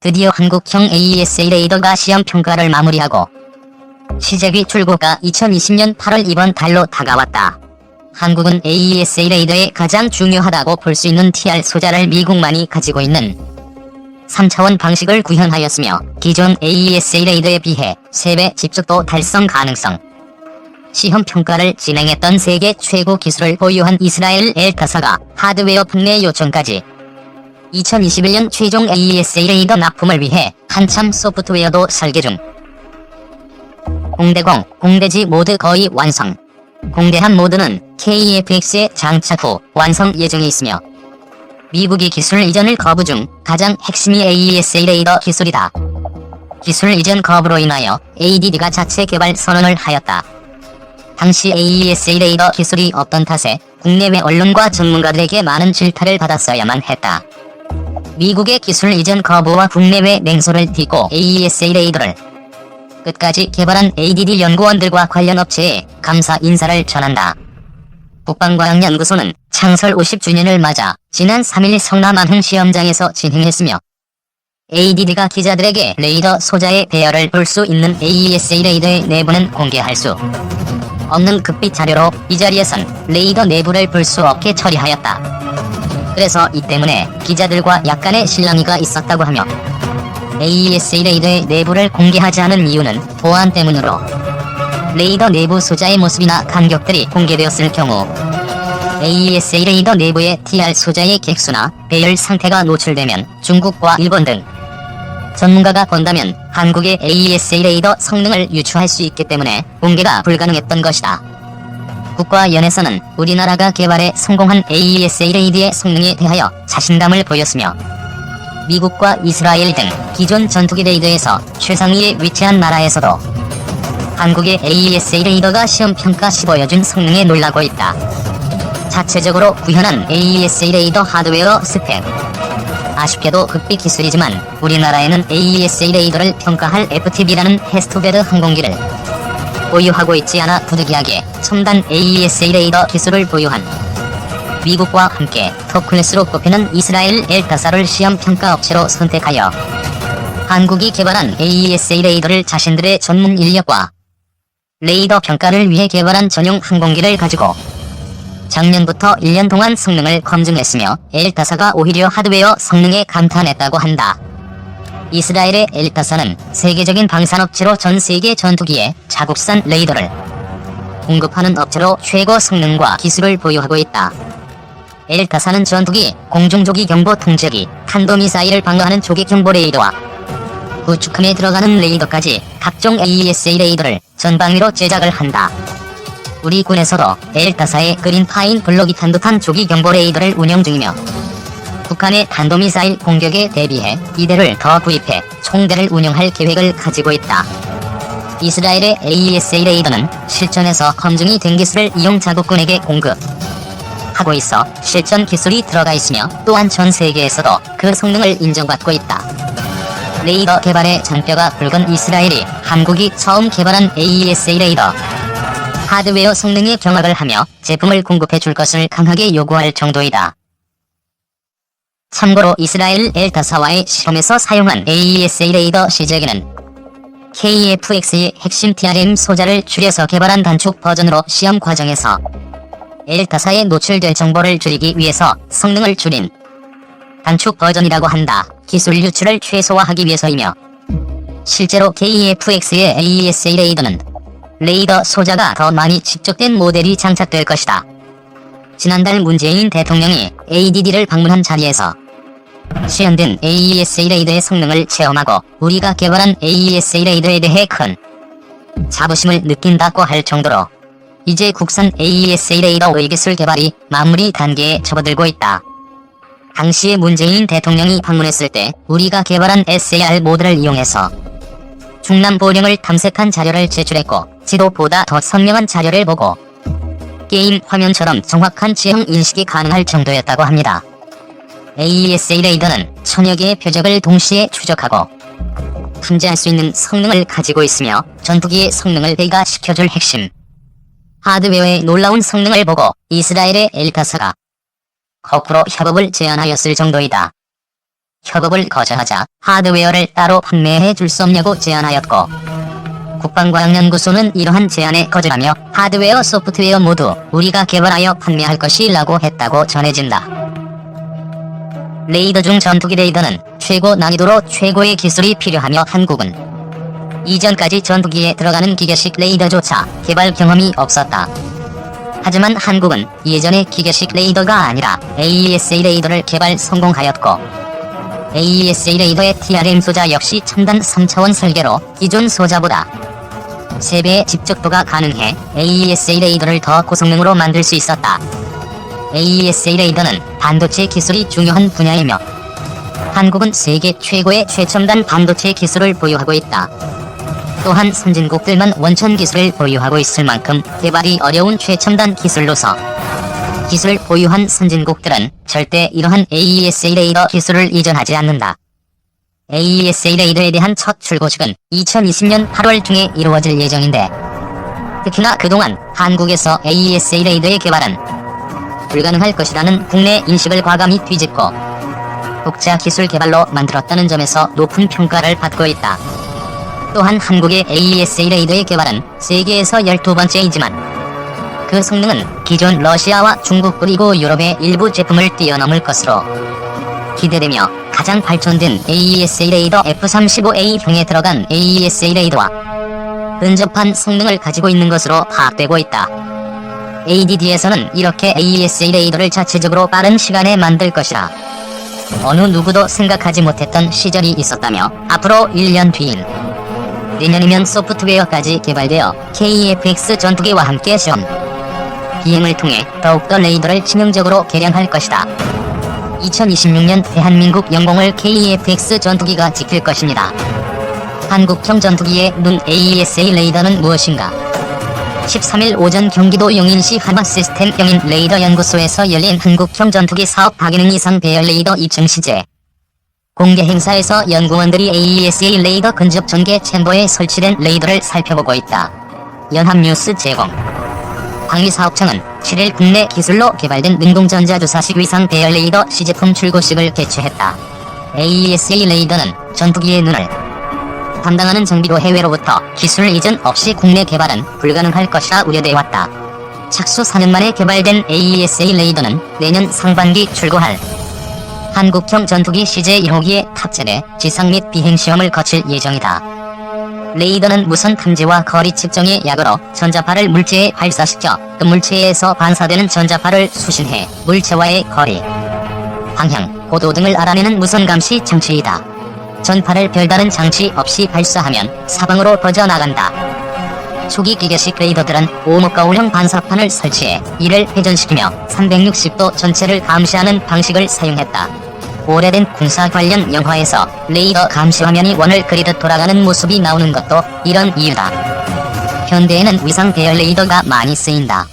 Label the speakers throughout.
Speaker 1: 드디어 한국형 AESA 레이더가 시험 평가를 마무리하고 시제기 출고가 2020년 8월 이번 달로 다가왔다. 한국은 AESA 레이더의 가장 중요하다고 볼 수 있는 TR 소자를 미국만이 가지고 있는 3차원 방식을 구현하였으며 기존 AESA 레이더에 비해 3배 집적도 달성 가능성. 시험 평가를 진행했던 세계 최고 기술을 보유한 이스라엘 엘타사가 하드웨어 판매 요청까지 2021년 최종 AESA 레이더 납품을 위해 한참 소프트웨어도 설계 중. 공대공, 공대지 모드 거의 완성. 공대함 모드는 KFX에 장착 후 완성 예정에 있으며 미국이 기술 이전을 거부 중 가장 핵심이 AESA 레이더 기술이다. 기술 이전 거부로 인하여 ADD가 자체 개발 선언을 하였다. 당시 AESA 레이더 기술이 없던 탓에 국내외 언론과 전문가들에게 많은 질타를 받았어야만 했다. 미국의 기술 이전 거부와 국내외 냉소를 딛고 AESA 레이더를 끝까지 개발한 ADD 연구원들과 관련 업체에 감사 인사를 전한다. 국방과학연구소는 창설 50주년을 맞아 지난 3일 성남 안흥 시험장에서 진행했으며 ADD가 기자들에게 레이더 소자의 배열을 볼 수 있는 AESA 레이더의 내부는 공개할 수 없는 극비 자료로 이 자리에선 레이더 내부를 볼 수 없게 처리하였다. 그래서 이 때문에 기자들과 약간의 실랑이가 있었다고 하며 AESA 레이더의 내부를 공개하지 않은 이유는 보안 때문으로 레이더 내부 소자의 모습이나 간격들이 공개되었을 경우 AESA 레이더 내부의 TR 소자의 객수나 배열 상태가 노출되면 중국과 일본 등 전문가가 본다면 한국의 AESA 레이더 성능을 유추할 수 있기 때문에 공개가 불가능했던 것이다. 국가연에서는 우리나라가 개발에 성공한 AESA 레이더의 성능에 대하여 자신감을 보였으며 미국과 이스라엘 등 기존 전투기 레이더에서 최상위에 위치한 나라에서도 한국의 AESA 레이더가 시험평가 시 보여준 성능에 놀라고 있다. 자체적으로 구현한 AESA 레이더 하드웨어 스펙. 아쉽게도 극비 기술이지만 우리나라에는 AESA 레이더를 평가할 FTB라는 헤스토베르 항공기를 보유하고 있지 않아 부득이하게 첨단 AESA 레이더 기술을 보유한 미국과 함께 톱클래스로 꼽히는 이스라엘 엘타사를 시험평가 업체로 선택하여 한국이 개발한 AESA 레이더를 자신들의 전문 인력과 레이더 평가를 위해 개발한 전용 항공기를 가지고 작년부터 1년 동안 성능을 검증했으며 엘타사가 오히려 하드웨어 성능에 감탄했다고 한다. 이스라엘의 엘타사는 세계적인 방산업체로 전 세계 전투기에 자국산 레이더를 공급하는 업체로 최고 성능과 기술을 보유하고 있다. 엘타사는 전투기, 공중조기 경보 통제기, 탄도미사일을 방어하는 조기 경보 레이더와 구축함에 들어가는 레이더까지 각종 AESA 레이더를 전방위로 제작을 한다. 우리 군에서도 엘타사의 그린파인 블록이 탄도탄 조기 경보 레이더를 운영 중이며 북한의 탄도미사일 공격에 대비해 2대를 더 구입해 총대를 운영할 계획을 가지고 있다. 이스라엘의 AESA 레이더는 실전에서 검증이 된 기술을 이용 자국군에게 공급하고 있어 실전 기술이 들어가 있으며 또한 전 세계에서도 그 성능을 인정받고 있다. 레이더 개발의 장뼈가 굵은 이스라엘이 한국이 처음 개발한 AESA 레이더 하드웨어 성능에 경악을 하며 제품을 공급해 줄 것을 강하게 요구할 정도이다. 참고로 이스라엘 엘타사와의 실험에서 사용한 AESA 레이더 시제기는 KFX의 핵심 TRM 소자를 줄여서 개발한 단축 버전으로 시험 과정에서 엘타사에 노출될 정보를 줄이기 위해서 성능을 줄인 단축 버전이라고 한다. 기술 유출을 최소화하기 위해서이며 실제로 KFX의 AESA 레이더는 레이더 소자가 더 많이 집적된 모델이 장착될 것이다. 지난달 문재인 대통령이 ADD를 방문한 자리에서 시연된 AESA 레이더의 성능을 체험하고 우리가 개발한 AESA 레이더에 대해 큰 자부심을 느낀다고 할 정도로 이제 국산 AESA 레이더의 기술 개발이 마무리 단계에 접어들고 있다. 당시에 문재인 대통령이 방문했을 때 우리가 개발한 SAR 모드를 이용해서 중남 보령을 탐색한 자료를 제출했고 지도보다 더 선명한 자료를 보고 게임 화면처럼 정확한 지형 인식이 가능할 정도였다고 합니다. AESA 레이더는 천여 개의 표적을 동시에 추적하고 탐지할 수 있는 성능을 가지고 있으며 전투기의 성능을 배가시켜줄 핵심 하드웨어의 놀라운 성능을 보고 이스라엘의 엘타사가 거꾸로 협업을 제안하였을 정도이다. 협업을 거절하자 하드웨어를 따로 판매해 줄 수 없냐고 제안하였고, 국방과학연구소는 이러한 제안에 거절하며 하드웨어 소프트웨어 모두 우리가 개발하여 판매할 것이라고 했다고 전해진다. 레이더 중 전투기 레이더는 최고 난이도로 최고의 기술이 필요하며 한국은 이전까지 전투기에 들어가는 기계식 레이더조차 개발 경험이 없었다. 하지만 한국은 예전에 기계식 레이더가 아니라 AESA 레이더를 개발 성공하였고, AESA 레이더의 TRM 소자 역시 첨단 3차원 설계로 기존 소자보다 3배의 집적도가 가능해 AESA 레이더를 더 고성능으로 만들 수 있었다. AESA 레이더는 반도체 기술이 중요한 분야이며 한국은 세계 최고의 최첨단 반도체 기술을 보유하고 있다. 또한 선진국들만 원천 기술을 보유하고 있을 만큼 개발이 어려운 최첨단 기술로서 기술을 보유한 선진국들은 절대 이러한 AESA 레이더 기술을 이전하지 않는다. AESA 레이더에 대한 첫 출고식은 2020년 8월 중에 이루어질 예정인데, 특히나 그동안 한국에서 AESA 레이더의 개발은 불가능할 것이라는 국내 인식을 과감히 뒤집고 독자 기술 개발로 만들었다는 점에서 높은 평가를 받고 있다. 또한 한국의 AESA 레이더의 개발은 세계에서 12번째이지만 그 성능은 기존 러시아와 중국 그리고 유럽의 일부 제품을 뛰어넘을 것으로 기대되며, 가장 발전된 AESA 레이더 F-35A형에 들어간 AESA 레이더와 근접한 성능을 가지고 있는 것으로 파악되고 있다. ADD에서는 이렇게 AESA 레이더를 자체적으로 빠른 시간에 만들 것이라 어느 누구도 생각하지 못했던 시절이 있었다며, 앞으로 1년 뒤인 내년이면 소프트웨어까지 개발되어 KEFX 전투기와 함께 시험 비행을 통해 더욱더 레이더를 치명적으로 개량할 것이다. 2026년 대한민국 영공을 KEFX 전투기가 지킬 것입니다. 한국형 전투기의 눈 AESA 레이더는 무엇인가? 13일 오전 경기도 용인시 한화시스템 영인 레이더 연구소에서 열린 한국형 전투기 사업 다기능 이상 배열 레이더 2층 시제 공개 행사에서 연구원들이 AESA 레이더 근접 전개 챔버에 설치된 레이더를 살펴보고 있다. 연합뉴스 제공. 방위사업청은 7일 국내 기술로 개발된 능동전자주사식 위상 배열 레이더 시제품 출고식을 개최했다. AESA 레이더는 전투기의 눈을 담당하는 장비로 해외로부터 기술 이전 없이 국내 개발은 불가능할 것이라 우려돼 왔다. 착수 4년 만에 개발된 AESA 레이더는 내년 상반기 출고할 한국형 전투기 CJ-1호기에 탑재돼 지상 및 비행 시험을 거칠 예정이다. 레이더는 무선 탐지와 거리 측정의 약으로 전자파를 물체에 발사시켜 그 물체에서 반사되는 전자파를 수신해 물체와의 거리, 방향, 고도 등을 알아내는 무선 감시 장치이다. 전파를 별다른 장치 없이 발사하면 사방으로 퍼져나간다. 초기 기계식 레이더들은 오목가울형 반사판을 설치해 이를 회전시키며 360도 전체를 감시하는 방식을 사용했다. 오래된 군사 관련 영화에서 레이더 감시 화면이 원을 그리듯 돌아가는 모습이 나오는 것도 이런 이유다. 현대에는 위상 배열 레이더가 많이 쓰인다.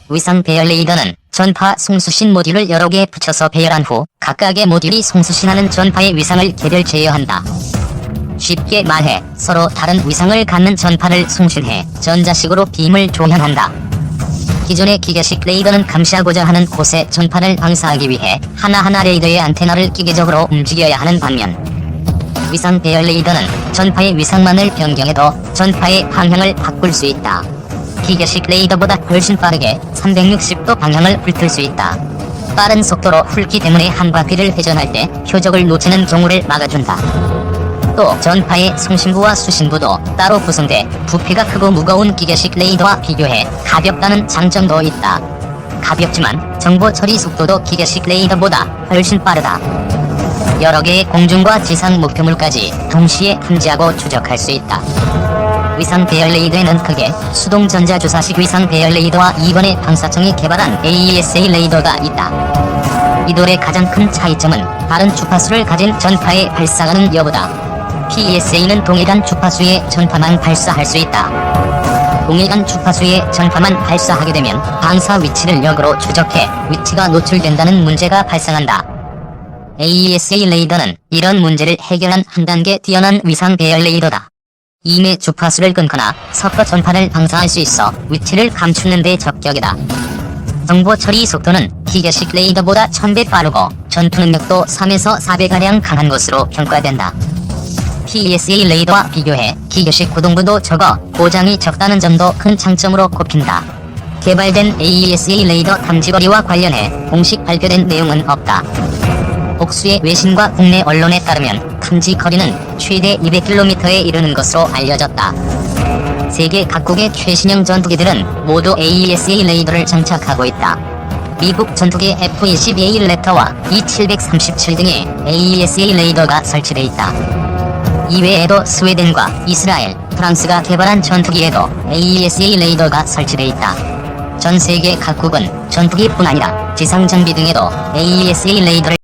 Speaker 1: 위상 배열 레이더는 전파 송수신 모듈을 여러 개 붙여서 배열한 후 각각의 모듈이 송수신하는 전파의 위상을 개별 제어한다. 쉽게 말해 서로 다른 위상을 갖는 전파를 송신해 전자식으로 빔을 조현한다. 기존의 기계식 레이더는 감시하고자 하는 곳에 전파를 방사하기 위해 하나하나 레이더의 안테나를 기계적으로 움직여야 하는 반면, 위상 배열 레이더는 전파의 위상만을 변경해도 전파의 방향을 바꿀 수 있다. 기계식 레이더보다 훨씬 빠르게 360도 방향을 훑을 수 있다. 빠른 속도로 훑기 때문에 한 바퀴를 회전할 때 표적을 놓치는 경우를 막아준다. 또 전파의 송신부와 수신부도 따로 구성돼 부피가 크고 무거운 기계식 레이더와 비교해 가볍다는 장점도 있다. 가볍지만 정보 처리 속도도 기계식 레이더보다 훨씬 빠르다. 여러 개의 공중과 지상 목표물까지 동시에 탐지하고 추적할 수 있다. 위상 배열 레이더에는 크게 수동 전자주사식 위상 배열 레이더와 이번에 방사청이 개발한 AESA 레이더가 있다. 이둘의 가장 큰 차이점은 다른 주파수를 가진 전파의 발사가능 여부다. PESA는 동일한 주파수의 전파만 발사할 수 있다. 동일한 주파수의 전파만 발사하게 되면 방사 위치를 역으로 추적해 위치가 노출된다는 문제가 발생한다. AESA 레이더는 이런 문제를 해결한 한 단계 뛰어난 위상 배열 레이더다. 임의 주파수를 끊거나 섞어 전파를 방사할 수 있어 위치를 감추는 데 적격이다. 정보 처리 속도는 기계식 레이더보다 1000배 빠르고 전투 능력도 3에서 4배가량 강한 것으로 평가된다. PESA 레이더와 비교해 기계식 고동부도 적어 고장이 적다는 점도 큰 장점으로 꼽힌다. 개발된 AESA 레이더 탐지거리와 관련해 공식 발표된 내용은 없다. 복수의 외신과 국내 언론에 따르면 탐지거리는 최대 200km에 이르는 것으로 알려졌다. 세계 각국의 최신형 전투기들은 모두 AESA 레이더를 장착하고 있다. 미국 전투기 F-22A 랩터와 E-737 등에 AESA 레이더가 설치돼 있다. 이외에도 스웨덴과 이스라엘, 프랑스가 개발한 전투기에도 AESA 레이더가 설치돼 있다. 전 세계 각국은 전투기뿐 아니라 지상 장비 등에도 AESA 레이더를